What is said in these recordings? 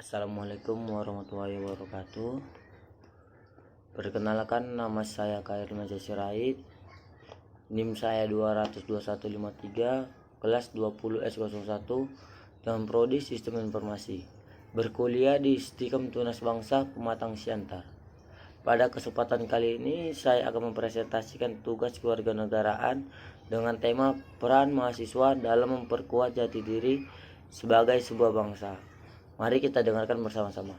Assalamualaikum warahmatullahi wabarakatuh. Perkenalkan, nama saya Khairil Majid Sirait. NIM saya 22153, kelas 20 S01 dengan prodi Sistem Informasi. Berkuliah di Stikem Tunas Bangsa Pematang Siantar. Pada kesempatan kali ini saya akan mempresentasikan tugas kewarganegaraan dengan tema peran mahasiswa dalam memperkuat jati diri sebagai sebuah bangsa. Mari kita dengarkan bersama-sama.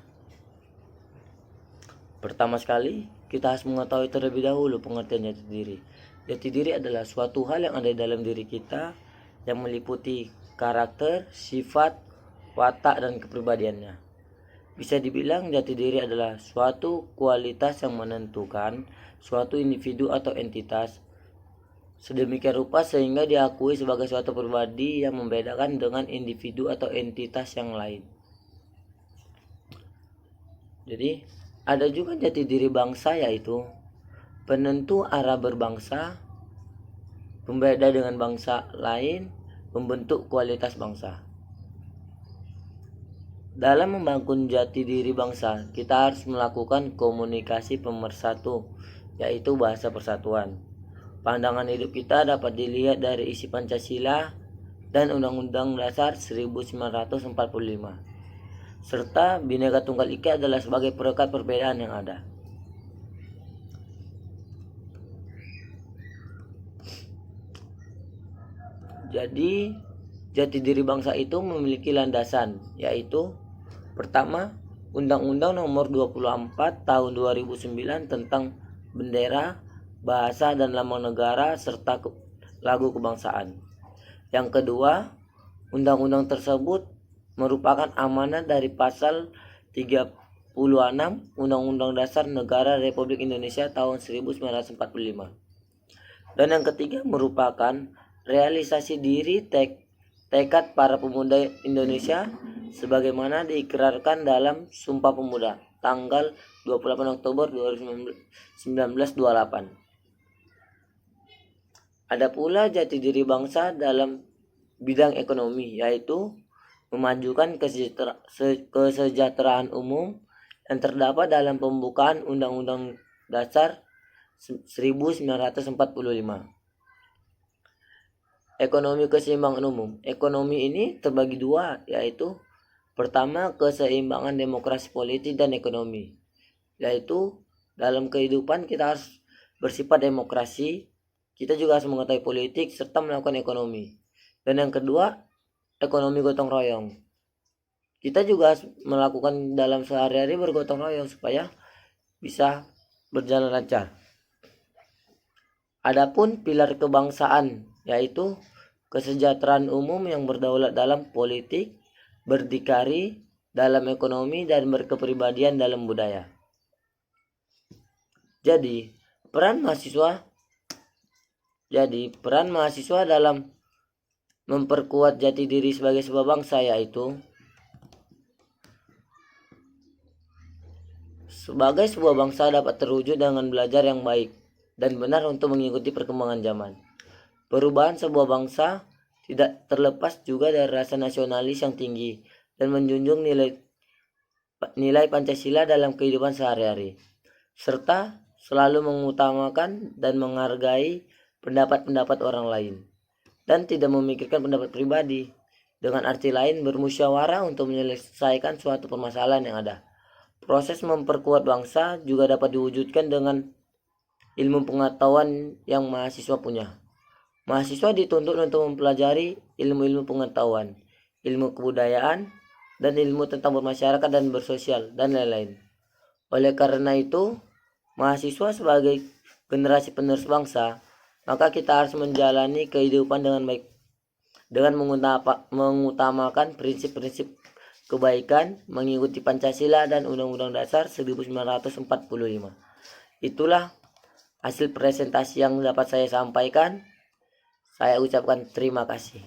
Pertama sekali, kita harus mengetahui terlebih dahulu pengertian jati diri. Jati diri adalah suatu hal yang ada di dalam diri kita yang meliputi karakter, sifat, watak, dan kepribadiannya. Bisa dibilang jati diri adalah suatu kualitas yang menentukan suatu individu atau entitas sedemikian rupa sehingga diakui sebagai suatu pribadi yang membedakan dengan individu atau entitas yang lain. Jadi ada juga jati diri bangsa, yaitu penentu arah berbangsa, pembeda dengan bangsa lain, membentuk kualitas bangsa. Dalam membangun jati diri bangsa, kita harus melakukan komunikasi pemersatu, yaitu bahasa persatuan. Pandangan hidup kita dapat dilihat dari isi Pancasila dan Undang-Undang Dasar 1945. Serta Bhinneka Tunggal Ika adalah sebagai perekat perbedaan yang ada. Jadi, jati diri bangsa itu memiliki landasan, yaitu pertama, Undang-Undang Nomor 24 Tahun 2009 tentang bendera, bahasa dan lambang negara serta lagu kebangsaan. Yang kedua, undang-undang tersebut merupakan amanat dari pasal 36 Undang-Undang Dasar Negara Republik Indonesia tahun 1945. Dan yang ketiga merupakan realisasi diri tekad para pemuda Indonesia sebagaimana diikrarkan dalam Sumpah Pemuda tanggal 28 Oktober 1928. Ada pula jati diri bangsa dalam bidang ekonomi, yaitu memajukan kesejahteraan umum yang terdapat dalam pembukaan Undang-Undang Dasar 1945. Ekonomi keseimbangan umum. Ekonomi ini terbagi dua, yaitu pertama, keseimbangan demokrasi politik dan ekonomi, yaitu dalam kehidupan kita harus bersifat demokrasi, kita juga harus mengetahui politik serta melakukan ekonomi. Dan yang kedua, ekonomi gotong royong. Kita juga harus melakukan dalam sehari-hari bergotong royong supaya bisa berjalan lancar. Adapun pilar kebangsaan, yaitu kesejahteraan umum yang berdaulat dalam politik, berdikari dalam ekonomi, dan berkepribadian dalam budaya. Jadi, peran mahasiswa dalam memperkuat jati diri sebagai sebuah bangsa, yaitu sebagai sebuah bangsa dapat terwujud dengan belajar yang baik dan benar untuk mengikuti perkembangan zaman. Perubahan sebuah bangsa tidak terlepas juga dari rasa nasionalis yang tinggi dan menjunjung nilai Pancasila dalam kehidupan sehari-hari, serta selalu mengutamakan dan menghargai pendapat-pendapat orang lain dan tidak memikirkan pendapat pribadi. Dengan arti lain, bermusyawarah untuk menyelesaikan suatu permasalahan yang ada. Proses memperkuat bangsa juga dapat diwujudkan dengan ilmu pengetahuan yang mahasiswa punya. Mahasiswa dituntut untuk mempelajari ilmu-ilmu pengetahuan, ilmu kebudayaan, dan ilmu tentang bermasyarakat dan bersosial, dan lain-lain. Oleh karena itu, mahasiswa sebagai generasi penerus bangsa, maka kita harus menjalani kehidupan dengan baik dengan mengutamakan prinsip-prinsip kebaikan, mengikuti Pancasila dan Undang-Undang Dasar 1945. Itulah hasil presentasi yang dapat saya sampaikan. Saya ucapkan terima kasih.